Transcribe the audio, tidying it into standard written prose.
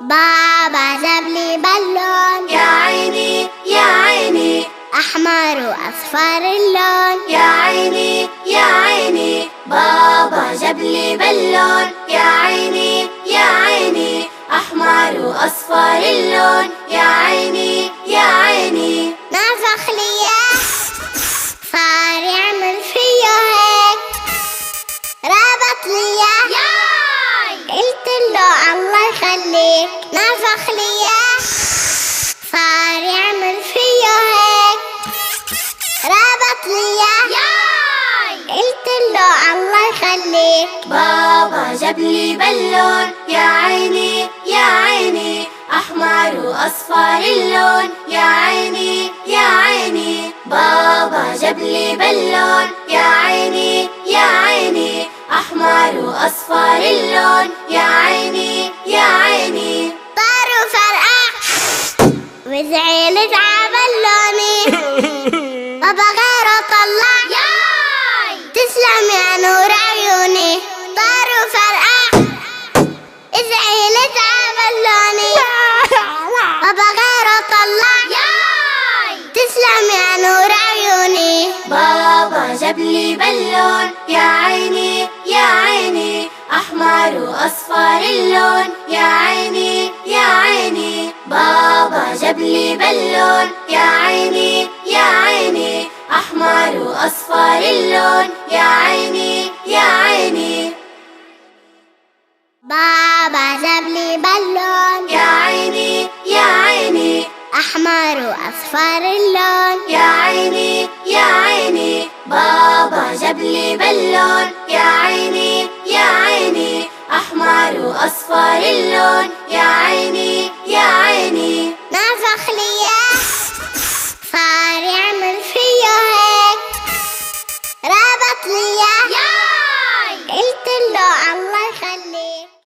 بابا جاب لي بالون، يا عيني يا عيني، أحمر وأصفر اللون. يا عيني يا عيني، بابا جاب لي بالون. يا عيني يا عيني، أحمر وأصفر اللون. يا عيني يا عيني، نفخ لي إياه صار يعمل فيا هيك، ربط لي إياه قلت له الله يخليك. نفخ لي إياه صار يعمل فيا هيك، ربط لي إياه قلت له الله يخليك. بابا جاب لي بالون. يا عيني يا عيني، أحمر وأصفر اللون. يا عيني يا عيني، بابا جاب لي بالون. يا عيني يا عيني، أحمر وأصفر اللون. يا عيني يا عيني، طار وفرقع وزعلت عبلوني، بابا غيره طلع تسلم يا نور عيوني. طار وفرقع زعلت عبلوني، بابا غيره طلع تسلم يا نور عيوني. بابا جاب لي بالون. يا عيني يا عيني، أحمر وأصفر اللون. يا عيني يا عيني، بابا جاب لي بالون. يا عيني يا عيني، أحمر وأصفر اللون. يا عيني يا عيني، بابا جاب لي بالون. يا عيني يا عيني، أحمر وأصفر اللون. يا عيني يا عيني، بابا جاب لي بالون. يا عيني يا عيني، أحمر وأصفر اللون. يا عيني